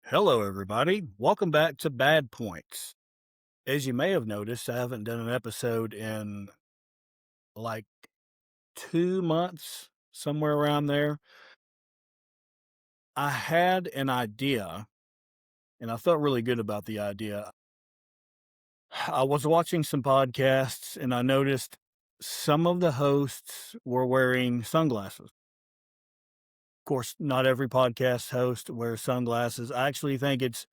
Hello, everybody. Welcome back to Bad Points. As you may have noticed, I haven't done an episode in like 2 months, somewhere around there. I had an idea and I felt really good about the idea. I was watching some podcasts and I noticed some of the hosts were wearing sunglasses. Of course, not every podcast host wears sunglasses. I actually think it's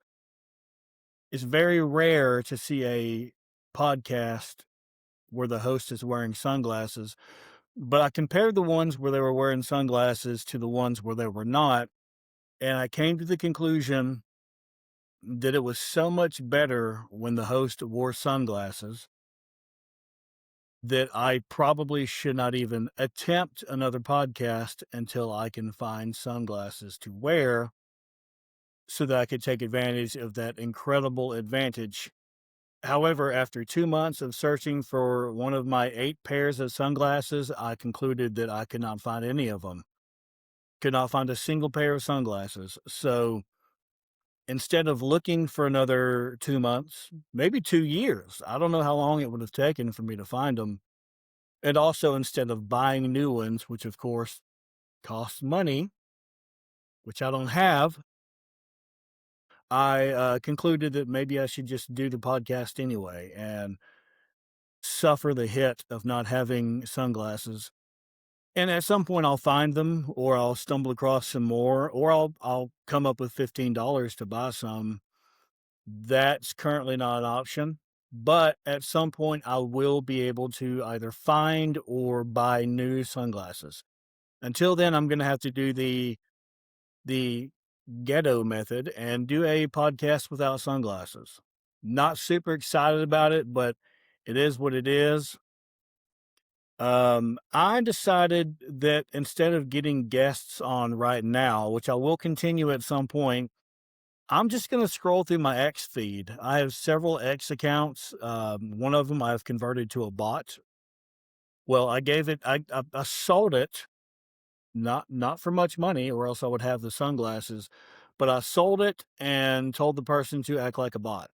very rare to see a podcast where the host is wearing sunglasses, but I compared the ones where they were wearing sunglasses to the ones where they were not, and I came to the conclusion that it was so much better when the host wore sunglasses that I probably should not even attempt another podcast until I can find sunglasses to wear so that I could take advantage of that incredible advantage. However, after 2 months of searching for one of my 8 pairs of sunglasses, I concluded that I could not find any of them. Could not find a single pair of sunglasses. So, instead of looking for another 2 months, maybe 2 years, I don't know how long it would have taken for me to find them. And also, instead of buying new ones, which of course costs money, which I don't have, I, concluded that maybe I should just do the podcast anyway and suffer the hit of not having sunglasses. And at some point I'll find them or I'll stumble across some more or I'll come up with $15 to buy some. That's currently not an option, but at some point I will be able to either find or buy new sunglasses. Until then, I'm going to have to do the ghetto method and do a podcast without sunglasses. Not super excited about it, but it is what it is. I decided that instead of getting guests on right now, which I will continue at some point, I'm just going to scroll through my X feed. I have several X accounts. One of them I've converted to a bot. Well, I gave it, I sold it, not for much money, or else I would have the sunglasses. But I sold it and told the person to act like a bot,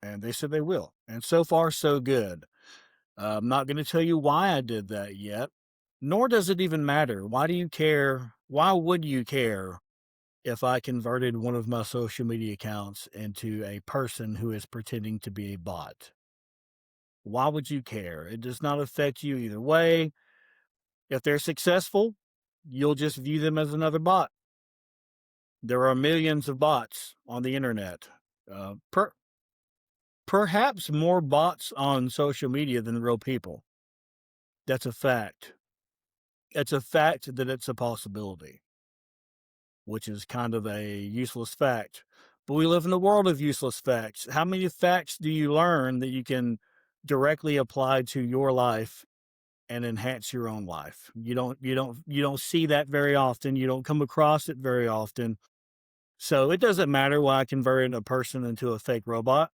and they said they will. And so far, so good. I'm not going to tell you why I did that yet, nor does it even matter. Why do you care? Why would you care if I converted one of my social media accounts into a person who is pretending to be a bot? Why would you care? It does not affect you either way. If they're successful, you'll just view them as another bot. There are millions of bots on the internet. Perhaps more bots on social media than real people. That's a fact. It's a fact that it's a possibility, which is kind of a useless fact. But we live in a world of useless facts. How many facts do you learn that you can directly apply to your life and enhance your own life? You don't see that very often. You don't come across it very often. So it doesn't matter why I converted a person into a fake robot.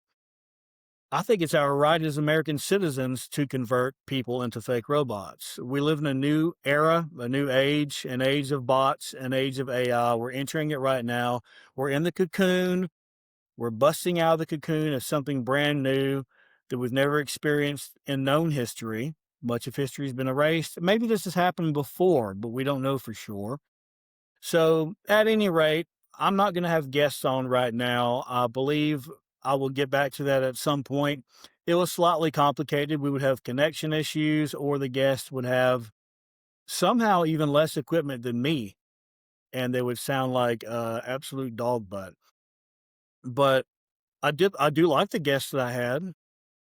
I think it's our right as American citizens to convert people into fake robots. We live in a new era, a new age, an age of bots, an age of AI. We're entering it right now. We're in the cocoon. We're busting out of the cocoon as something brand new that we've never experienced in known history. Much of history has been erased. Maybe this has happened before, but we don't know for sure. So, at any rate, I'm not going to have guests on right now. I believe I will get back to that at some point. It was slightly complicated. We would have connection issues, or the guests would have somehow even less equipment than me, and they would sound like absolute dog butt. But I do like the guests that I had.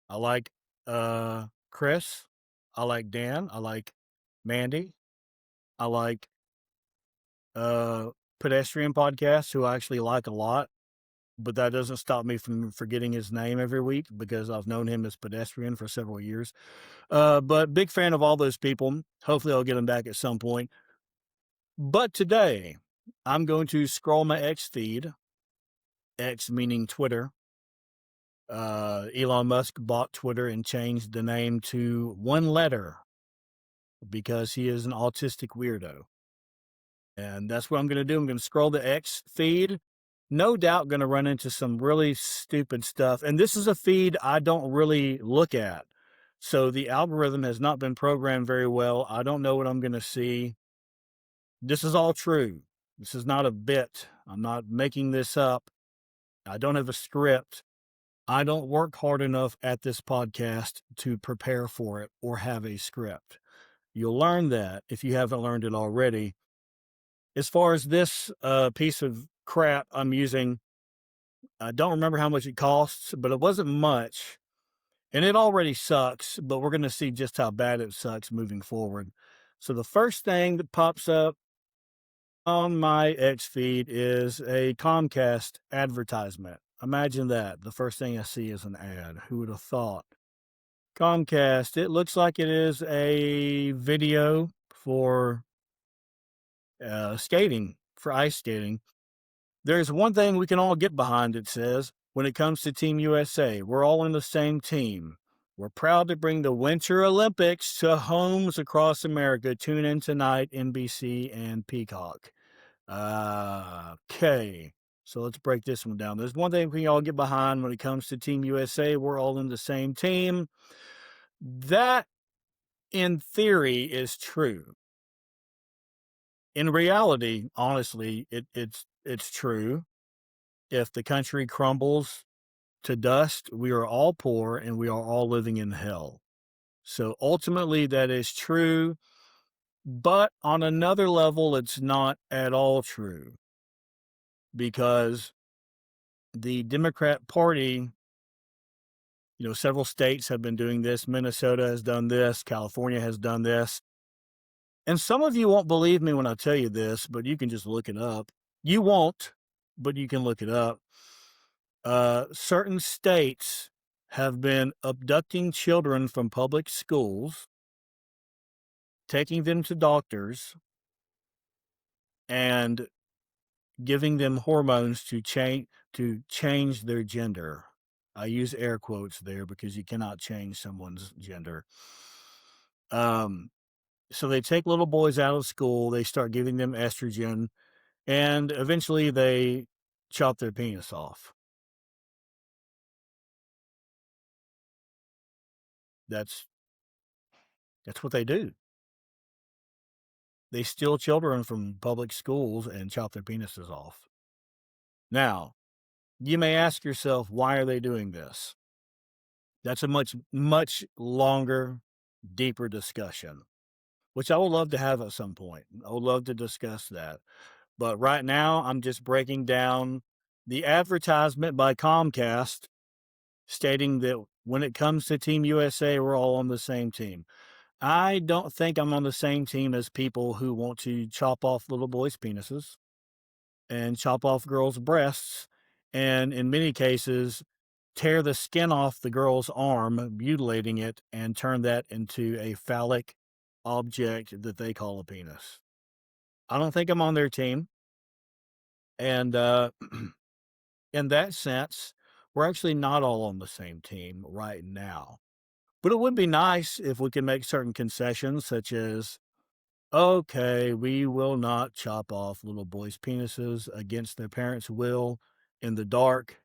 I like Chris. I like Dan. I like Mandy. I like uh pedestrian podcasts who I actually like a lot. But that doesn't stop me from forgetting his name every week because I've known him as pedestrian for several years. But big fan of all those people. Hopefully, I'll get him back at some point. But today, I'm going to scroll my X feed, X meaning Twitter. Elon Musk bought Twitter and changed the name to one letter because he is an autistic weirdo. And that's what I'm going to do. I'm going to scroll the X feed no doubt going to run into some really stupid stuff. And this is a feed I don't really look at. So the algorithm has not been programmed very well. I don't know what I'm going to see. This is all true. This is not a bit. I'm not making this up. I don't have a script. I don't work hard enough at this podcast to prepare for it or have a script. You'll learn that if you haven't learned it already. As far as this piece of crap I'm using, I don't remember how much it costs, but it wasn't much. And it already sucks, but we're going to see just how bad it sucks moving forward. So the first thing that pops up on my X feed is a Comcast advertisement. Imagine that. The first thing I see is an ad. Who would have thought? Comcast. It looks like it is a video for skating, for ice skating. There's one thing we can all get behind, it says, when it comes to Team USA. We're all in the same team. We're proud to bring the Winter Olympics to homes across America. Tune in tonight, NBC and Peacock. Okay. So let's break this one down. There's one thing we can all get behind when it comes to Team USA. We're all in the same team. That, in theory, is true. In reality, honestly, it's true. If the country crumbles to dust, we are all poor and we are all living in hell. So ultimately, that is true. But on another level, it's not at all true because the Democrat Party, several states have been doing this. Minnesota has done this. California has done this. And some of you won't believe me when I tell you this, but you can just look it up. You won't, but you can look it up. Certain states have been abducting children from public schools, taking them to doctors, and giving them hormones to change their gender. I use air quotes there because you cannot change someone's gender. So they take little boys out of school, they start giving them estrogen, and eventually they chop their penis off. That's what they do. They steal children from public schools and chop their penises off. Now, you may ask yourself, why are they doing this? That's a much, much longer, deeper discussion, which I would love to have at some point. I would love to discuss that. But right now, I'm just breaking down the advertisement by Comcast stating that when it comes to Team USA, we're all on the same team. I don't think I'm on the same team as people who want to chop off little boys' penises and chop off girls' breasts, and in many cases, tear the skin off the girl's arm, mutilating it, and turn that into a phallic object that they call a penis. I don't think I'm on their team. And in that sense, we're actually not all on the same team right now. But it would be nice if we could make certain concessions, such as, okay, we will not chop off little boys' penises against their parents' will in the dark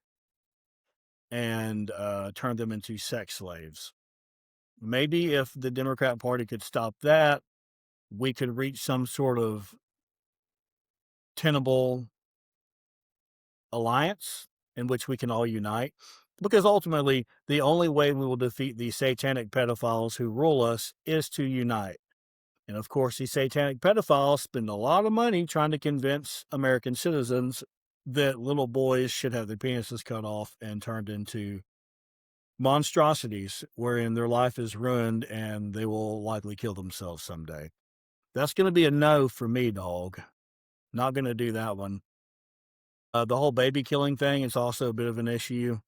and turn them into sex slaves. Maybe if the Democrat Party could stop that, we could reach some sort of tenable alliance in which we can all unite. Because ultimately, the only way we will defeat the satanic pedophiles who rule us is to unite. And of course, these satanic pedophiles spend a lot of money trying to convince American citizens that little boys should have their penises cut off and turned into monstrosities wherein their life is ruined and they will likely kill themselves someday. That's going to be a no for me, dog. Not going to do that one. The whole baby killing thing is also a bit of an issue.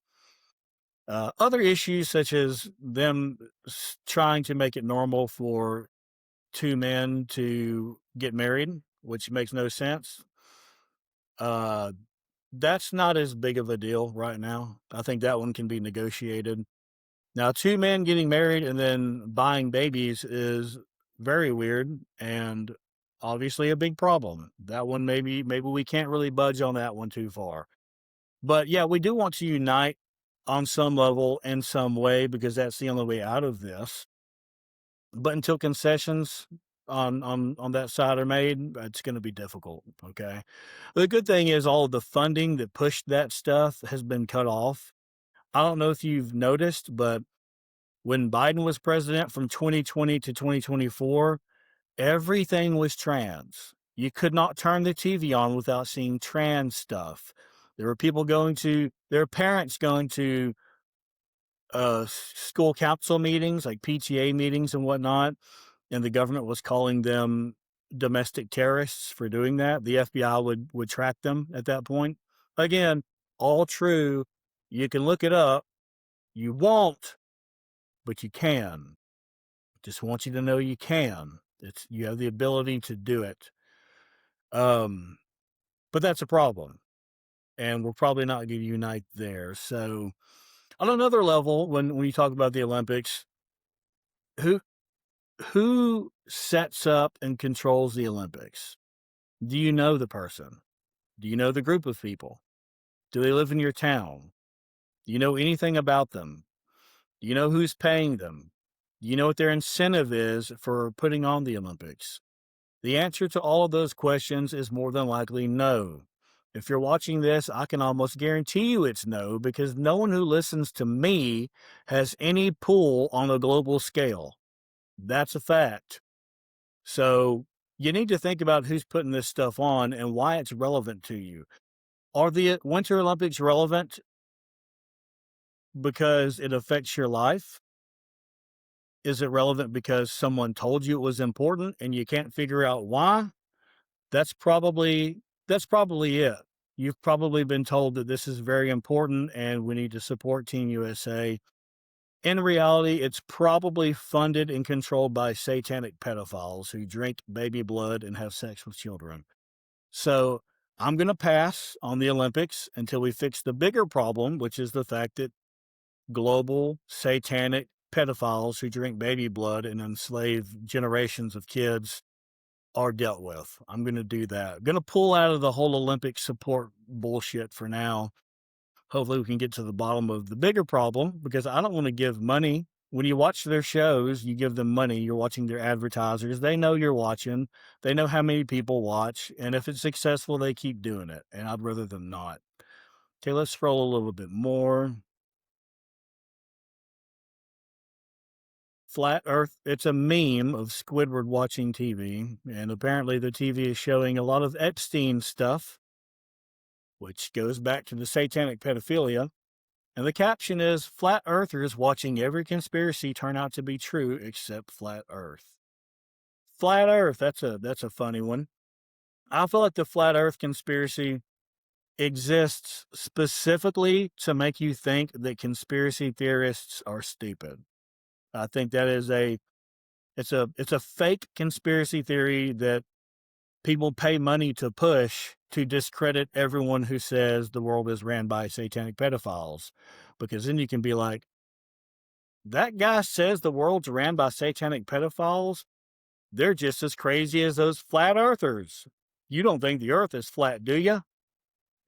Other issues, such as them trying to make it normal for two men to get married, which makes no sense. That's not as big of a deal right now. I think that one can be negotiated. Now, two men getting married and then buying babies is very weird and obviously a big problem. That one maybe we can't really budge on that one too far. But yeah, we do want to unite on some level in some way because that's the only way out of this. But until concessions on that side are made, it's going to be difficult. Okay. The good thing is all of the funding that pushed that stuff has been cut off. I don't know if you've noticed, but when Biden was president from 2020 to 2024, everything was trans. You could not turn the TV on without seeing trans stuff. There were people going to their parents going to school council meetings, like PTA meetings and whatnot, and the government was calling them domestic terrorists for doing that. The FBI would track them at that point. Again, all true. You can look it up. You won't, but you can. Just want you to know you can. You have the ability to do it. Um, but that's a problem, and we're probably not going to unite there. So, on another level, when you talk about the Olympics, who who sets up and controls the Olympics? Do you know the person? Do you know the group of people? Do they live in your town? Do you know anything about them? Do you know who's paying them? Do you know what their incentive is for putting on the Olympics? The answer to all of those questions is more than likely no. If you're watching this, I can almost guarantee you it's no because no one who listens to me has any pull on a global scale. That's a fact. So you need to think about who's putting this stuff on and why it's relevant to you. Are the Winter Olympics relevant because it affects your life? Is it relevant because someone told you it was important and you can't figure out why? That's probably that's probably it. You've probably been told that this is very important and we need to support Team USA. In reality, it's probably funded and controlled by satanic pedophiles who drink baby blood and have sex with children. So I'm going to pass on the Olympics until we fix the bigger problem, which is the fact that global satanic pedophiles who drink baby blood and enslave generations of kids are dealt with. I'm going to do that. I'm going to pull out of the whole Olympic support bullshit for now. Hopefully, we can get to the bottom of the bigger problem because I don't want to give money. When you watch their shows, you give them money. You're watching their advertisers. They know you're watching. They know how many people watch. And if it's successful, they keep doing it. And I'd rather them not. Okay, let's scroll a little bit more. Flat Earth, it's a meme of Squidward watching TV. And apparently, the TV is showing a lot of Epstein stuff, which goes back to the satanic pedophilia. And the caption is Flat Earthers watching every conspiracy turn out to be true except Flat Earth. Flat Earth, that's a funny one. I feel like the Flat Earth conspiracy exists specifically to make you think that conspiracy theorists are stupid. I think that is it's a fake conspiracy theory that people pay money to push to discredit everyone who says the world is ran by satanic pedophiles. Because then you can be like, that guy says the world's ran by satanic pedophiles. They're just as crazy as those flat earthers. You don't think the earth is flat, do you?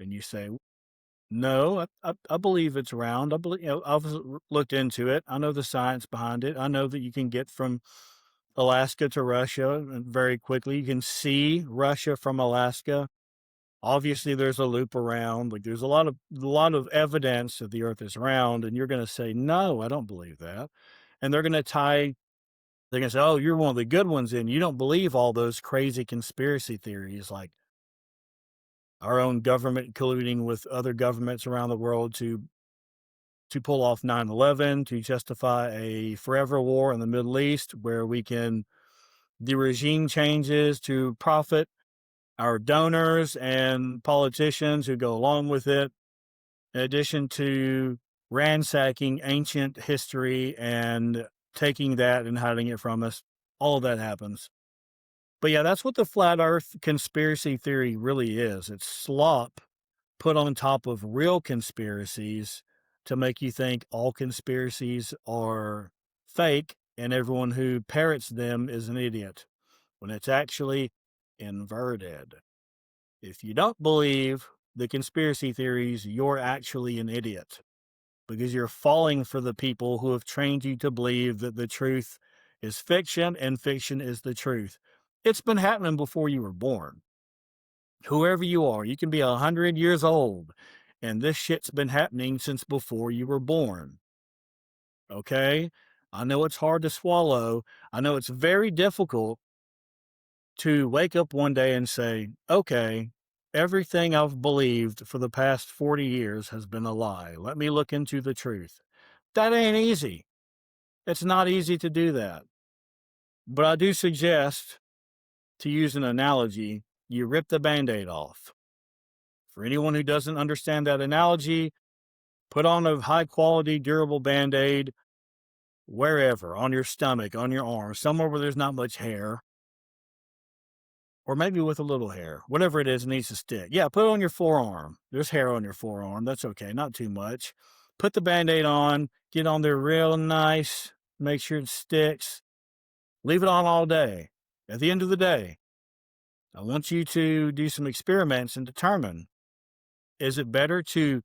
And you say, no, I believe it's round. I believe, I've looked into it. I know the science behind it. I know that you can get from Alaska to Russia very quickly. You can see Russia from Alaska. Obviously, there's a loop around. Like there's a lot of evidence that the Earth is round, and you're going to say, no, I don't believe that. And they're going to say, oh, you're one of the good ones, and you don't believe all those crazy conspiracy theories, like our own government colluding with other governments around the world to pull off 9/11, to justify a forever war in the Middle East, where we can the regime changes to profit our donors and politicians who go along with it, in addition to ransacking ancient history and taking that and hiding it from us. All of that happens. But yeah, that's what the flat earth conspiracy theory really is. It's slop put on top of real conspiracies to make you think all conspiracies are fake and everyone who parrots them is an idiot, when it's actually inverted. If you don't believe the conspiracy theories, you're actually an idiot because you're falling for the people who have trained you to believe that the truth is fiction and fiction is the truth. It's been happening before you were born. Whoever you are, you can be 100 years old, and this shit's been happening since before you were born. Okay? I know it's hard to swallow. I know it's very difficult to wake up one day and say, okay, everything I've believed for the past 40 years has been a lie. Let me look into the truth. That ain't easy. It's not easy to do that. But I do suggest, to use an analogy, you rip the band aid off. For anyone who doesn't understand that analogy, put on a high quality, durable band aid wherever, on your stomach, on your arm, somewhere where there's not much hair, or maybe with a little hair. Whatever it is, it needs to stick. Yeah, put it on your forearm. There's hair on your forearm. That's okay, not too much. Put the band aid on, get on there real nice, make sure it sticks. Leave it on all day. At the end of the day, I want you to do some experiments and determine, is it better to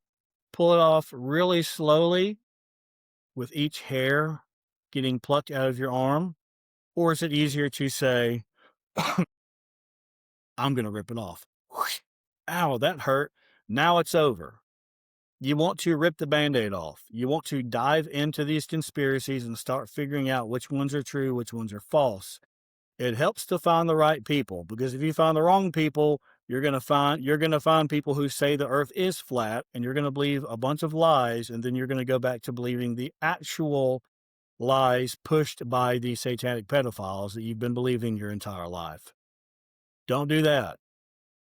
pull it off really slowly with each hair getting plucked out of your arm? Or is it easier to say, I'm going to rip it off? Ow, that hurt. Now it's over. You want to rip the band aid off. You want to dive into these conspiracies and start figuring out which ones are true, which ones are false. It helps to find the right people, because if you find the wrong people, you're going to find people who say the earth is flat, and you're going to believe a bunch of lies, and then you're going to go back to believing the actual lies pushed by the satanic pedophiles that you've been believing your entire life. Don't do that.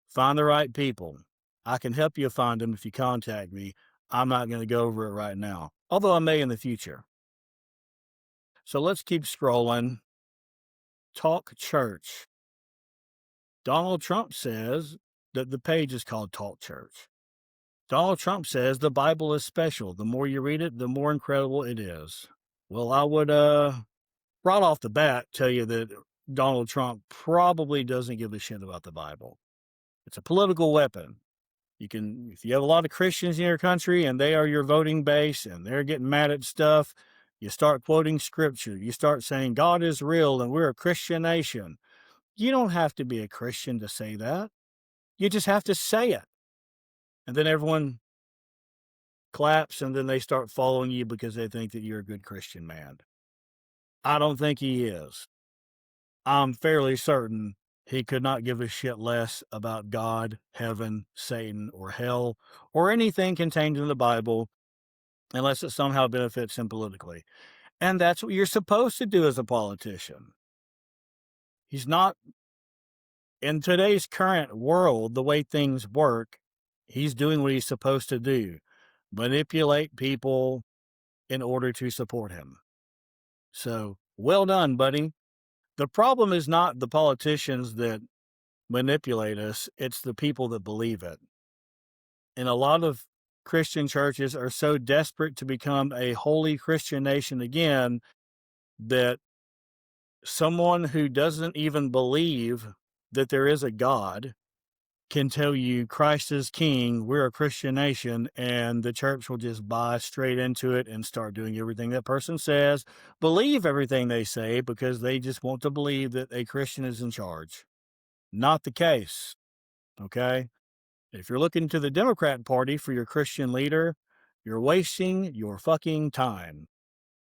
Find the right people. I can help you find them if you contact me. I'm not going to go over it right now, although I may in the future. So let's keep scrolling. Talk Church. Donald Trump says that the page is called Talk Church. Donald Trump says the Bible is special. The more you read it, the more incredible it is. Well, I would, right off the bat, tell you that Donald Trump probably doesn't give a shit about the Bible. It's a political weapon. If you have a lot of Christians in your country and they are your voting base and they're getting mad at stuff, you start quoting scripture. You start saying God is real and we're a Christian nation. You don't have to be a Christian to say that. You just have to say it. And then everyone claps and then they start following you because they think that you're a good Christian man. I don't think he is. I'm fairly certain he could not give a shit less about God, heaven, Satan, or hell, or anything contained in the Bible, unless it somehow benefits him politically. And that's what you're supposed to do as a politician. He's not, in today's current world, the way things work, he's doing what he's supposed to do: manipulate people in order to support him. So, well done, buddy. The problem is not the politicians that manipulate us, it's the people that believe it. And a lot of Christian churches are so desperate to become a holy Christian nation again that someone who doesn't even believe that there is a God can tell you Christ is king, we're a Christian nation, and the church will just buy straight into it and start doing everything that person says, believe everything they say, because they just want to believe that a Christian is in charge. Not the case, okay? If you're looking to the Democrat Party for your Christian leader, you're wasting your fucking time.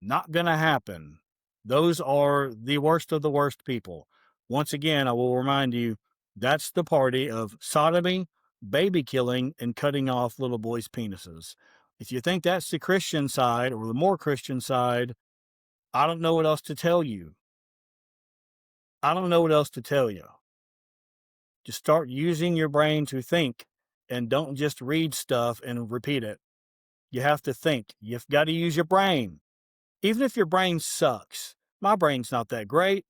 Not gonna happen. Those are the worst of the worst people. Once again, I will remind you, that's the party of sodomy, baby killing, and cutting off little boys' penises. If you think that's the Christian side or the more Christian side, I don't know what else to tell you. I don't know what else to tell you. Just start using your brain to think and don't just read stuff and repeat it. You have to think. You've got to use your brain. Even if your brain sucks. My brain's not that great,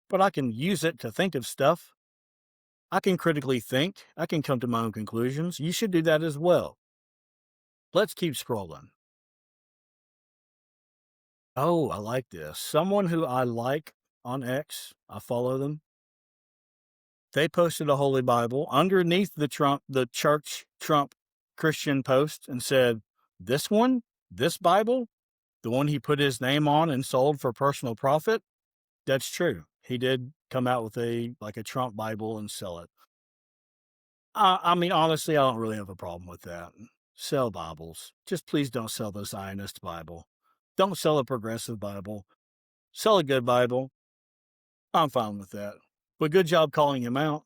but I can use it to think of stuff. I can critically think. I can come to my own conclusions. You should do that as well. Let's keep scrolling. Oh, I like this. Someone who I like on X, I follow them. They posted a Holy Bible underneath the church Trump Christian post and said, "This one, this Bible, the one he put his name on and sold for personal profit." That's true. He did come out with a Trump Bible and sell it. I mean, honestly, I don't really have a problem with that. Sell Bibles. Just please don't sell the Zionist Bible. Don't sell a progressive Bible. Sell a good Bible. I'm fine with that. But good job calling him out.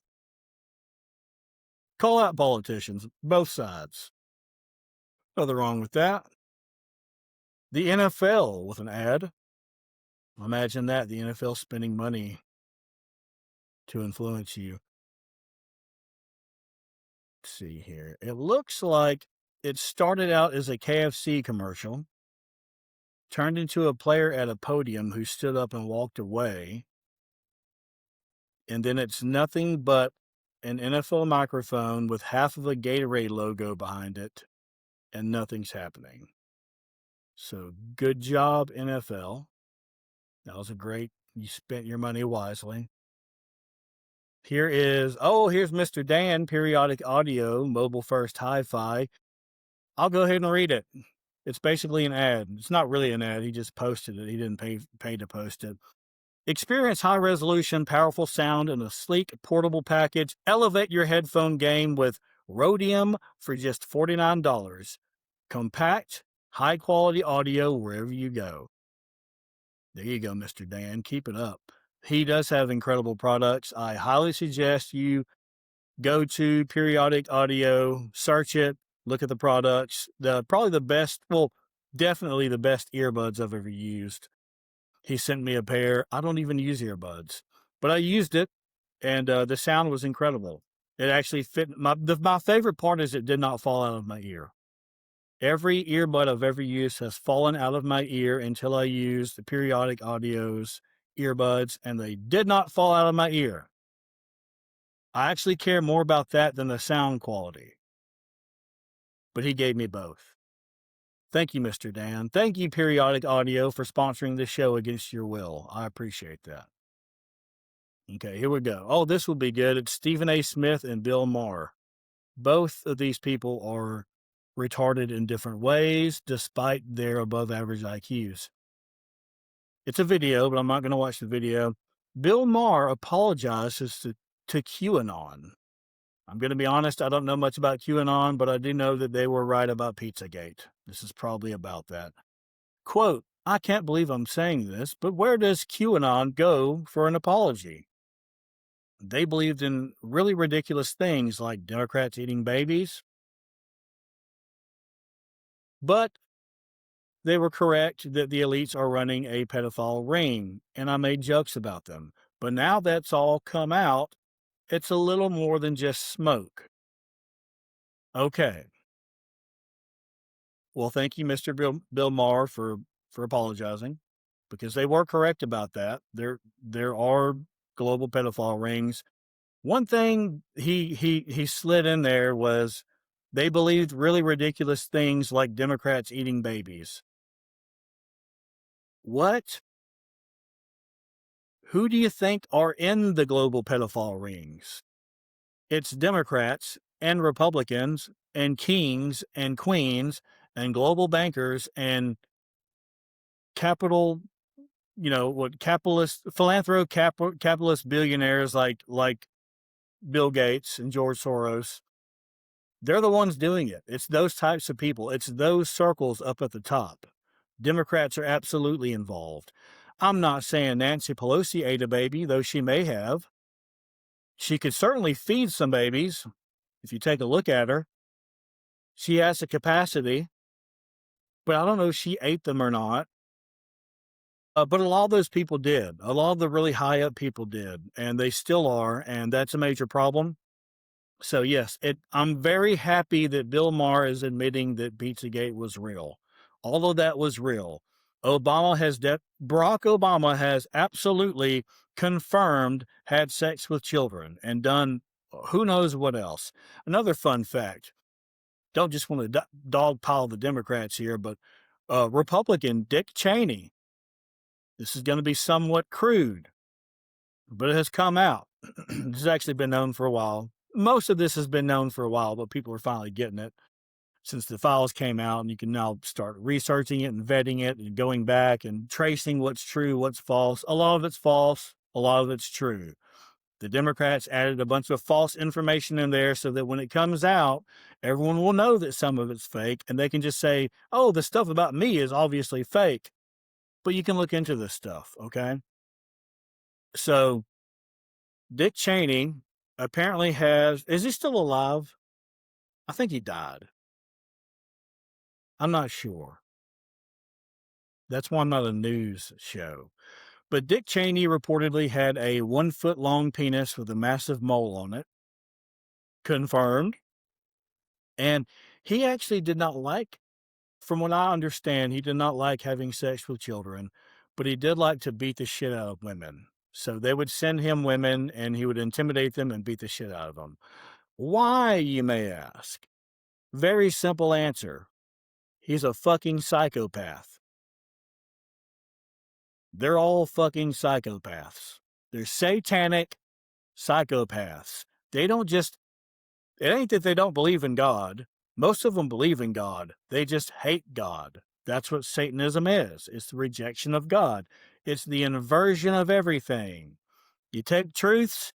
Call out politicians, both sides. Nothing wrong with that. The NFL with an ad. Imagine that, the NFL spending money to influence you. Let's see here. It looks like it started out as a KFC commercial, turned into a player at a podium who stood up and walked away, and then it's nothing but an NFL microphone with half of a Gatorade logo behind it, and nothing's happening. So good job, NFL. That was you spent your money wisely. Here's Mr. Dan, periodic audio, mobile first hi-fi. I'll go ahead and read it. It's basically an ad. It's not really an ad. He just posted it. He didn't pay to post it. Experience high-resolution, powerful sound in a sleek, portable package. Elevate your headphone game with Rhodium for just $49. Compact, high-quality audio wherever you go. There you go, Mr. Dan. Keep it up. He does have incredible products. I highly suggest you go to Periodic Audio, search it, look at the products. Definitely the best earbuds I've ever used. He sent me a pair. I don't even use earbuds, but I used it, and the sound was incredible. It actually fit. My favorite part is it did not fall out of my ear. Every earbud I've ever used has fallen out of my ear until I used the Periodic Audio's earbuds, and they did not fall out of my ear. I actually care more about that than the sound quality. But he gave me both. Thank you, Mr. Dan. Thank you, Periodic Audio, for sponsoring this show against your will. I appreciate that. Okay, here we go. Oh, this will be good. It's Stephen A. Smith and Bill Maher. Both of these people are retarded in different ways, despite their above-average IQs. It's a video, but I'm not going to watch the video. Bill Maher apologizes to QAnon. I'm going to be honest, I don't know much about QAnon, but I do know that they were right about Pizzagate. This is probably about that. Quote, I can't believe I'm saying this, but where does QAnon go for an apology? They believed in really ridiculous things like Democrats eating babies, but they were correct that the elites are running a pedophile ring, and I made jokes about them. But now that's all come out, it's a little more than just smoke. Okay. Well, thank you, Mr. Bill Maher, for apologizing, because they were correct about that. There are global pedophile rings. One thing he slid in there was they believed really ridiculous things like Democrats eating babies. What? Who do you think are in the global pedophile rings? It's Democrats and Republicans and kings and queens and global bankers and capitalist capitalist billionaires like Bill Gates and George Soros. They're the ones doing it. It's those types of people. It's those circles up at the top. Democrats are absolutely involved. I'm not saying Nancy Pelosi ate a baby, though she may have. She could certainly feed some babies. If you take a look at her, she has the capacity, but I don't know if she ate them or not. But a lot of those people did. A lot of the really high up people did, and they still are, and that's a major problem. So yes, I'm very happy that Bill Maher is admitting that Pizzagate was real. All of that was real. Barack Obama has absolutely confirmed had sex with children and done who knows what else. Another fun fact, don't just want to dogpile the Democrats here, but Republican Dick Cheney, this is going to be somewhat crude, but it has come out. This has actually been known for a while. Most of this has been known for a while, but people are finally getting it since the files came out, and you can now start researching it and vetting it and going back and tracing what's true, what's false. A lot of it's false, a lot of it's true. The Democrats added a bunch of false information in there so that when it comes out, everyone will know that some of it's fake, and they can just say, oh, the stuff about me is obviously fake. But you can look into this stuff, okay? So Dick Cheney apparently is he still alive? I think he died. I'm not sure. That's why I'm not a news show. But Dick Cheney reportedly had a 1 foot long penis with a massive mole on it. Confirmed. And he actually did not like, from what I understand, he did not like having sex with children, but he did like to beat the shit out of women. So they would send him women and he would intimidate them and beat the shit out of them. Why, you may ask? Very simple answer. He's a fucking psychopath. They're all fucking psychopaths. They're satanic psychopaths. They don't just, it ain't that they don't believe in God. Most of them believe in God. They just hate God. That's what Satanism is. It's the rejection of God. It's the inversion of everything. You take truths,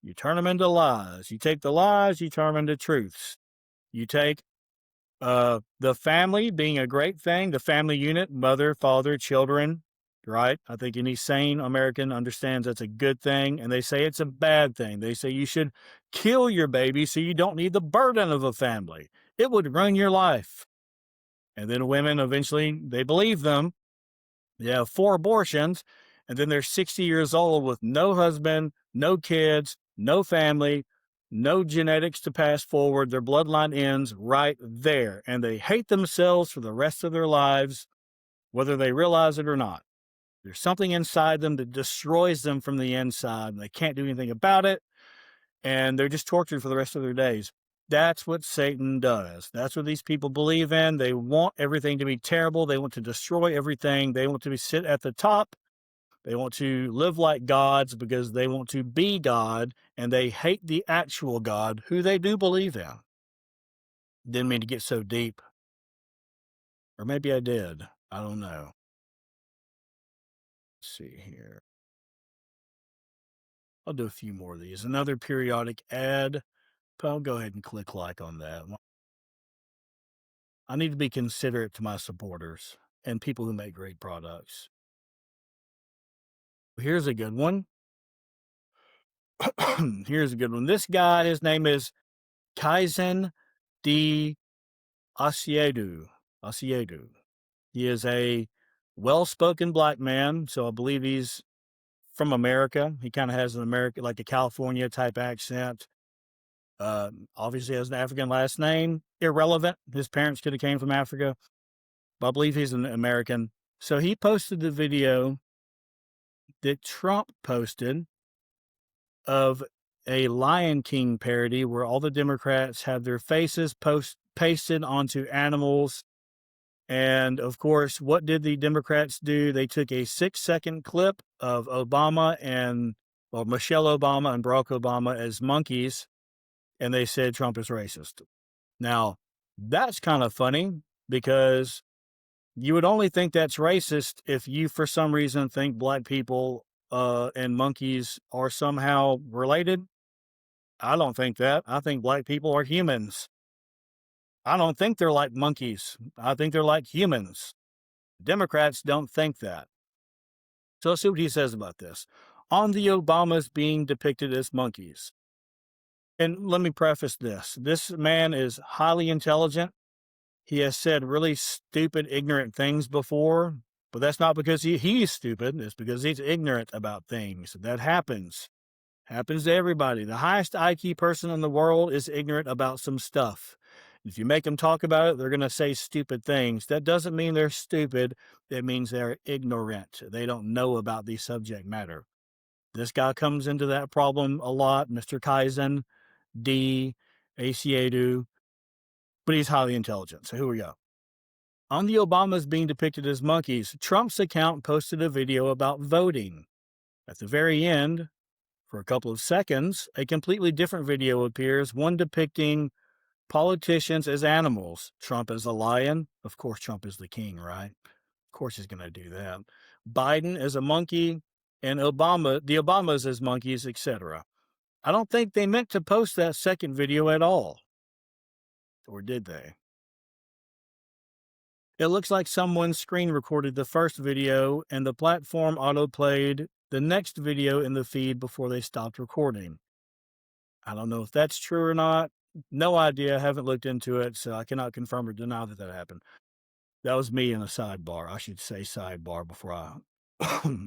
you turn them into lies. You take the lies, you turn them into truths. You take the family being a great thing, the family unit, mother, father, children, right? I think any sane American understands that's a good thing, and they say it's a bad thing. They say you should kill your baby so you don't need the burden of a family. It would ruin your life. And then women eventually, they believe them. They have 4 abortions, and then they're 60 years old with no husband, no kids, no family, no genetics to pass forward. Their bloodline ends right there, and they hate themselves for the rest of their lives, whether they realize it or not. There's something inside them that destroys them from the inside, and they can't do anything about it, and they're just tortured for the rest of their days. That's what Satan does. That's what these people believe in. They want everything to be terrible. They want to destroy everything. They want to sit at the top. They want to live like gods because they want to be God, and they hate the actual God who they do believe in. Didn't mean to get so deep. Or maybe I did. I don't know. Let's see here. I'll do a few more of these. Another periodic ad. I'll go ahead and click like on that. I need to be considerate to my supporters and people who make great products. Here's a good one. Here's a good one. This guy, his name is Kaizen D. Asiedu. Asiedu. He is a well-spoken black man, so I believe he's from America. He kind of has an American, like a California type accent. Obviously has an African last name. Irrelevant. His parents could have came from Africa, but I believe he's an American. So he posted the video that Trump posted of a Lion King parody where all the Democrats have their faces pasted onto animals. And of course, what did the Democrats do? They took a 6-second clip of Obama and, well, Michelle Obama and Barack Obama as monkeys, and they said Trump is racist. Now, that's kind of funny because you would only think that's racist if you, for some reason, think black people and monkeys are somehow related. I don't think that. I think black people are humans. I don't think they're like monkeys. I think they're like humans. Democrats don't think that. So let's see what he says about this. On the Obamas being depicted as monkeys. And let me preface this. This man is highly intelligent. He has said really stupid, ignorant things before, but that's not because he's stupid. It's because he's ignorant about things. That happens. Happens to everybody. The highest IQ person in the world is ignorant about some stuff. If you make them talk about it, they're going to say stupid things. That doesn't mean they're stupid. It means they're ignorant. They don't know about the subject matter. This guy comes into that problem a lot, Mr. Kaizen, D, Asiedu, but he's highly intelligent. So here we go. On the Obamas being depicted as monkeys, Trump's account posted a video about voting. At the very end, For a couple of seconds, a completely different video appears, one depicting politicians as animals. Trump as a lion. Of course, Trump is the king, right? Of course he's going to do that. Biden as a monkey, and the Obamas as monkeys, etc. I don't think they meant to post that second video at all. Or did they? It looks like someone screen recorded the first video and the platform auto-played the next video in the feed before they stopped recording. I don't know if that's true or not. No idea. Haven't looked into it, so I cannot confirm or deny that happened. That was me in a sidebar. I should say sidebar before I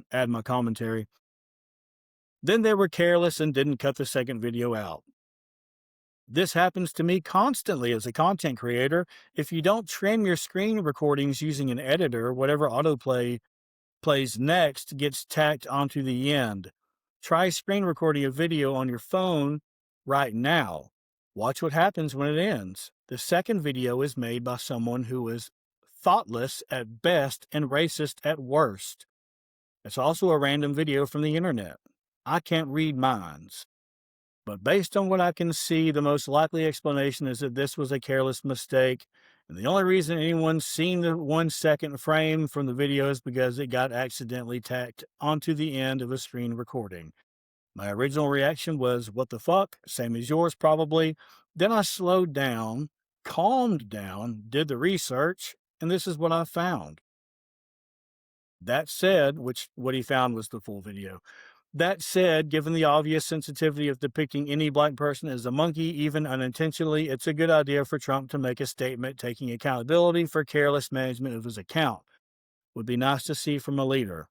add my commentary. Then they were careless and didn't cut the second video out. This happens to me constantly as a content creator. If you don't trim your screen recordings using an editor, whatever autoplay plays next gets tacked onto the end. Try screen recording a video on your phone right now. Watch what happens when it ends. The second video is made by someone who is thoughtless at best and racist at worst. It's also a random video from the internet. I can't read minds. But based on what I can see, the most likely explanation is that this was a careless mistake. And the only reason anyone's seen the 1 second frame from the video is because it got accidentally tacked onto the end of a screen recording. My original reaction was, what the fuck? Same as yours, probably. Then I slowed down, calmed down, did the research, and this is what I found. That said, what he found was the full video. That said, given the obvious sensitivity of depicting any black person as a monkey, even unintentionally, it's a good idea for Trump to make a statement taking accountability for careless management of his account. Would be nice to see from a leader.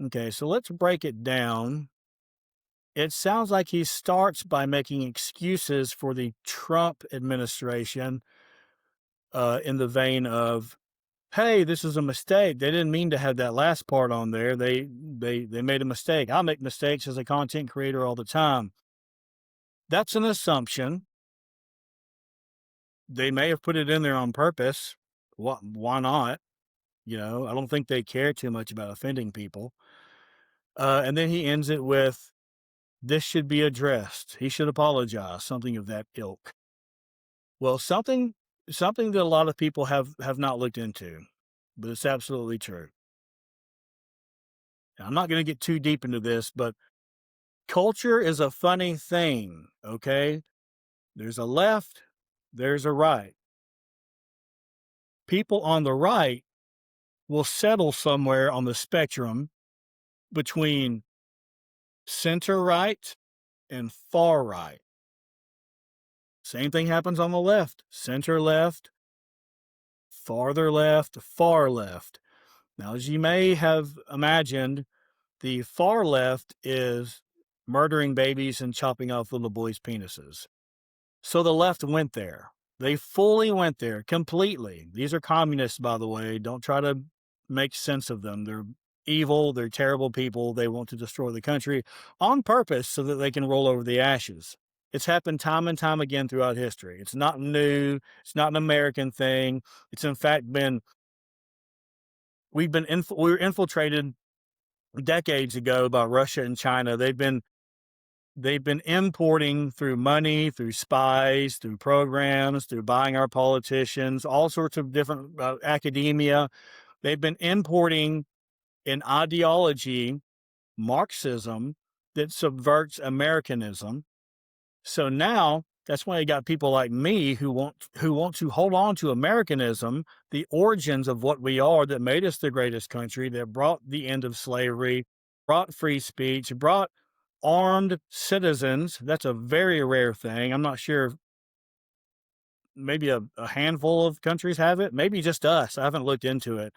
Okay, so let's break it down. It sounds like he starts by making excuses for the Trump administration in the vein of, hey, this is a mistake. They didn't mean to have that last part on there. They made a mistake. I make mistakes as a content creator all the time. That's an assumption. They may have put it in there on purpose. Why not? I don't think they care too much about offending people. And then he ends it with, this should be addressed. He should apologize, something of that ilk. Well, something that a lot of people have not looked into, but it's absolutely true. I'm not going to get too deep into this, but culture is a funny thing, okay? There's a left, there's a right. People on the right will settle somewhere on the spectrum between center right and far right. Same thing happens on the left, center left, farther left, far left. Now, as you may have imagined, the far left is murdering babies and chopping off little boys' penises. So the left went there. They fully went there, completely. These are communists, by the way. Don't try to make sense of them. They're evil. They're terrible people. They want to destroy the country on purpose so that they can roll over the ashes. It's happened time and time again throughout history. It's not new. It's not an American thing. It's in fact we were infiltrated decades ago by Russia and China. They've been importing through money, through spies, through programs, through buying our politicians, all sorts of different academia. They've been importing an ideology, Marxism, that subverts Americanism. So now that's why you got people like me who want to hold on to Americanism, the origins of what we are that made us the greatest country, that brought the end of slavery, brought free speech, brought armed citizens. That's a very rare thing. I'm not sure. Maybe a handful of countries have it. Maybe just us. I haven't looked into it.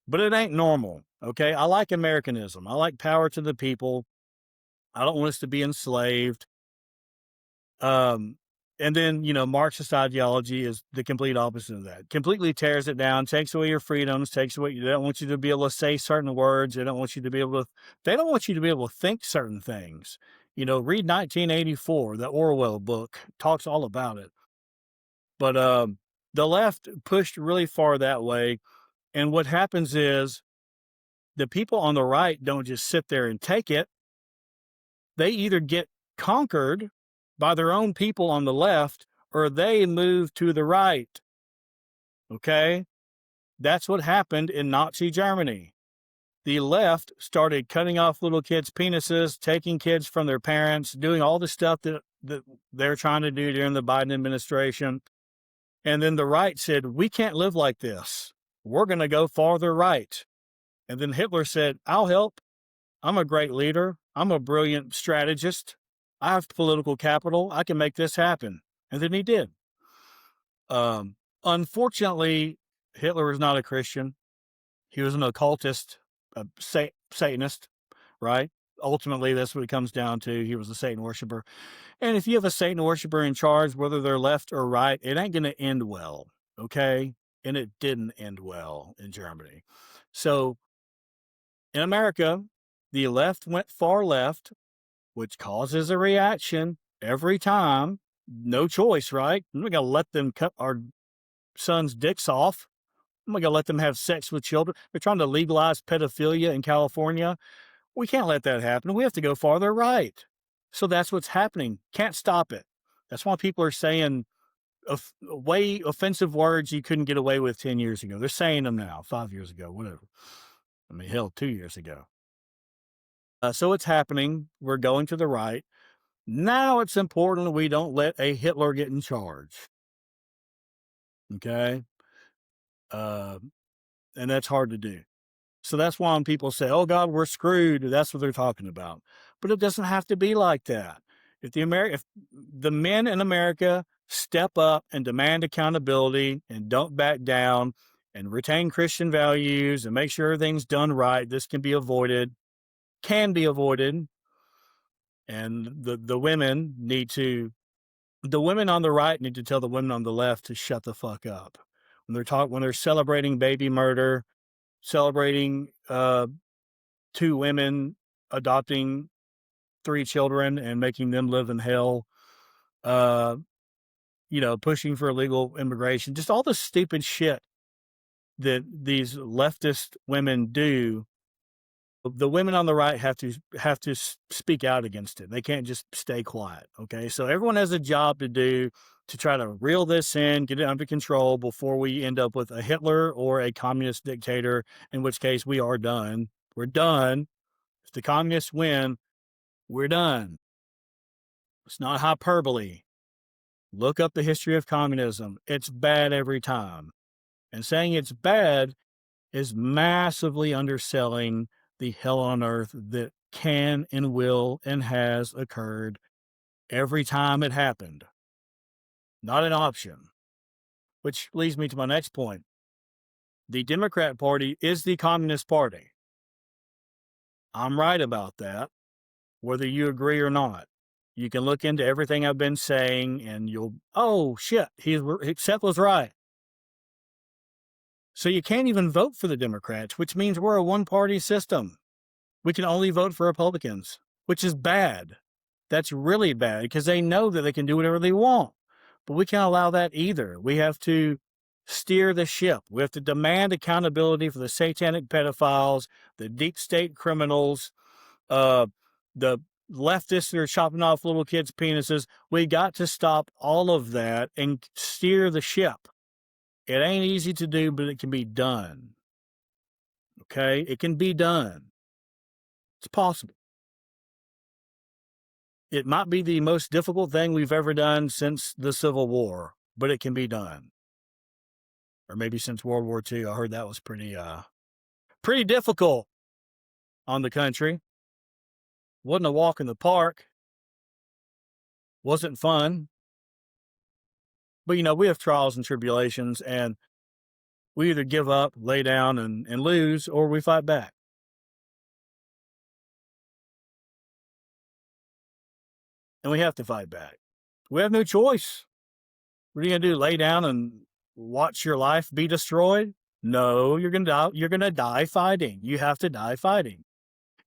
But it ain't normal, okay? I like Americanism. I like power to the people. I don't want us to be enslaved. And then, Marxist ideology is the complete opposite of that. Completely tears it down, takes away your freedoms, they don't want you to be able to say certain words. They don't want you to be able to think certain things. Read 1984, the Orwell book, talks all about it. But the left pushed really far that way. And what happens is the people on the right don't just sit there and take it. they either get conquered by their own people on the left or they move to the right. Okay? That's what happened in Nazi Germany. The left started cutting off little kids' penises, taking kids from their parents, doing all the stuff that they're trying to do during the Biden administration. And then the right said, we can't live like this. We're going to go farther right. And then Hitler said, I'll help. I'm a great leader. I'm a brilliant strategist. I have political capital. I can make this happen. And then he did. Unfortunately, Hitler was not a Christian. He was an occultist, a Satanist, right? Ultimately, that's what it comes down to. He was a Satan worshiper. And if you have a Satan worshiper in charge, whether they're left or right, it ain't going to end well, okay? And it didn't end well in Germany. So in America, the left went far left, which causes a reaction every time. No choice, right? We're going to let them cut our sons' dicks off. I'm going to let them have sex with children. They're trying to legalize pedophilia in California. We can't let that happen. We have to go farther right. So that's what's happening. Can't stop it. That's why people are saying way offensive words you couldn't get away with 10 years ago. They're saying them now, 5 years ago, whatever. I mean, hell, 2 years ago. So it's happening. We're going to the right. Now it's important we don't let a Hitler get in charge. Okay? And that's hard to do. So that's why when people say, oh, God, we're screwed, that's what they're talking about. But it doesn't have to be like that. If the men in America step up and demand accountability and don't back down and retain Christian values and make sure everything's done right, this can be avoided. And the women on the right need to tell the women on the left to shut the fuck up. When they're celebrating baby murder, celebrating 2 women adopting 3 children and making them live in hell, pushing for illegal immigration, just all the stupid shit that these leftist women do. The women on the right have to speak out against it. They can't just stay quiet. Okay, so everyone has a job to do to try to reel this in, get it under control before we end up with a Hitler or a communist dictator, in which case we are done. We're done. If the communists win, we're done. It's not hyperbole. Look up the history of communism. It's bad every time. And saying it's bad is massively underselling the hell on earth that can and will and has occurred every time it happened. Not an option. Which leads me to my next point. The Democrat Party is the Communist Party. I'm right about that, whether you agree or not. You can look into everything I've been saying and oh shit, Seth was right. So you can't even vote for the Democrats, which means we're a one-party system. We can only vote for Republicans, which is bad. That's really bad because they know that they can do whatever they want. But we can't allow that either. We have to steer the ship. We have to demand accountability for the satanic pedophiles, the deep state criminals, the leftists that are chopping off little kids' penises. We got to stop all of that and steer the ship. It ain't easy to do, but it can be done. Okay? It can be done. It's possible. It might be the most difficult thing we've ever done since the Civil War, but it can be done. Or maybe since World War II. I heard that was pretty difficult on the country. Wasn't a walk in the park. Wasn't fun. But, we have trials and tribulations, and we either give up, lay down, and lose, or we fight back. And we have to fight back. We have no choice. What are you going to do, lay down and watch your life be destroyed? No, you're going to die. You're going to die fighting. You have to die fighting.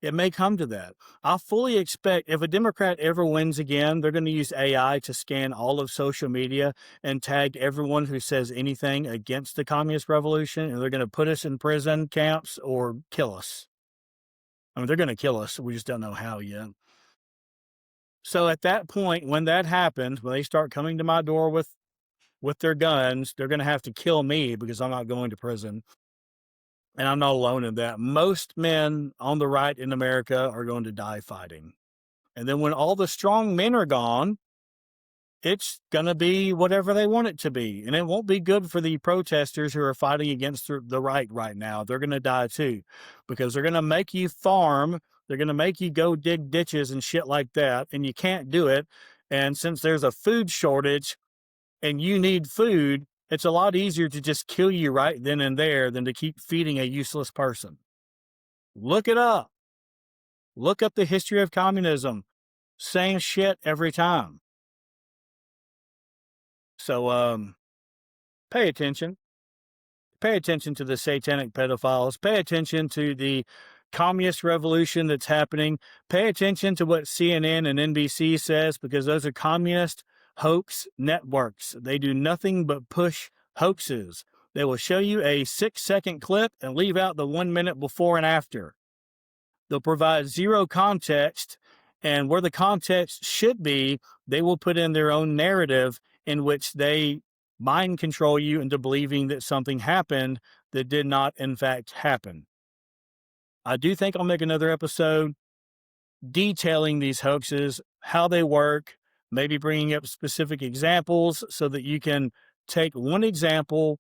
It may come to that. I fully expect if a Democrat ever wins again, they're going to use AI to scan all of social media and tag everyone who says anything against the communist revolution, and they're going to put us in prison camps or kill us. I mean, they're going to kill us. We just don't know how yet. So at that point, when that happens, when they start coming to my door with their guns, they're going to have to kill me because I'm not going to prison. And I'm not alone in that. Most men on the right in America are going to die fighting. And then when all the strong men are gone, it's going to be whatever they want it to be. And it won't be good for the protesters who are fighting against the right now. They're going to die too because they're going to make you farm. They're going to make you go dig ditches and shit like that. And you can't do it. And since there's a food shortage and you need food, it's a lot easier to just kill you right then and there than to keep feeding a useless person. Look it up. Look up the history of communism. Same shit every time. So, pay attention. Pay attention to the satanic pedophiles. Pay attention to the communist revolution that's happening. Pay attention to what CNN and NBC says because those are communist hoax networks. They do nothing but push hoaxes. They will show you a 6-second clip and leave out the 1 minute before and after. They'll provide zero context, and where the context should be, they will put in their own narrative in which they mind control you into believing that something happened that did not, in fact, happen. I do think I'll make another episode detailing these hoaxes, how they work, maybe bringing up specific examples so that you can take one example,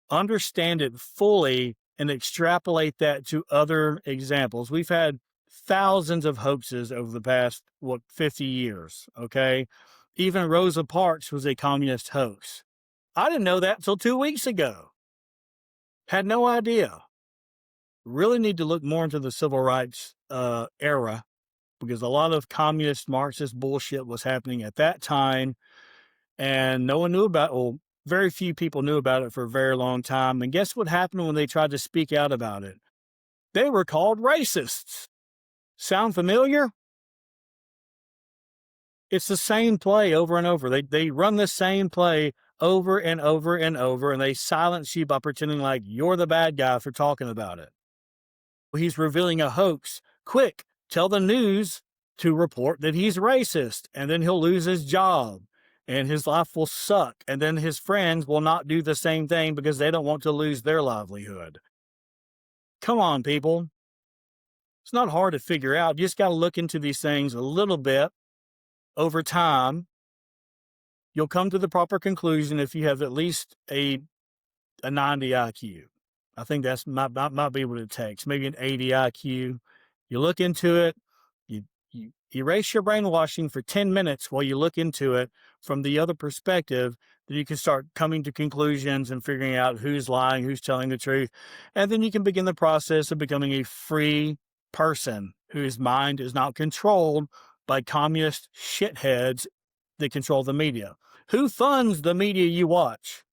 understand it fully, and extrapolate that to other examples. We've had thousands of hoaxes over the past, 50 years, okay? Even Rosa Parks was a communist hoax. I didn't know that until 2 weeks ago. Had no idea. Really need to look more into the civil rights era because a lot of communist Marxist bullshit was happening at that time, and no one knew about it. Well, very few people knew about it for a very long time. And guess what happened when they tried to speak out about it? They were called racists. Sound familiar? It's the same play over and over. They run the same play over and over and over, and they silence you by pretending like you're the bad guy for talking about it. He's revealing a hoax. Quick, tell the news to report that he's racist, and then he'll lose his job, and his life will suck, and then his friends will not do the same thing because they don't want to lose their livelihood. Come on, people. It's not hard to figure out. You just got to look into these things a little bit over time. You'll come to the proper conclusion if you have at least a 90 IQ. I think that's might be what it takes. Maybe an 80 IQ. You look into it. You erase your brainwashing for 10 minutes while you look into it from the other perspective. Then you can start coming to conclusions and figuring out who's lying, who's telling the truth. And then you can begin the process of becoming a free person whose mind is not controlled by communist shitheads that control the media. Who funds the media you watch?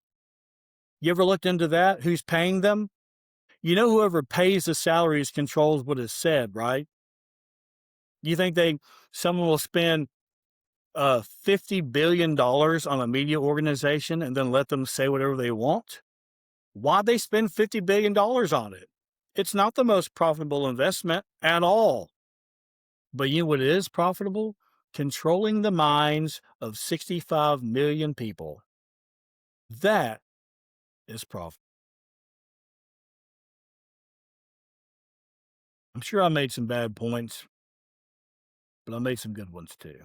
You ever looked into that? Who's paying them? You know, whoever pays the salaries controls what is said, right? You think someone will spend $50 billion on a media organization and then let them say whatever they want? Why'd they spend $50 billion on it? It's not the most profitable investment at all. But you know what is profitable? Controlling the minds of 65 million people. That is profitable. I'm sure I made some bad points, but I made some good ones too.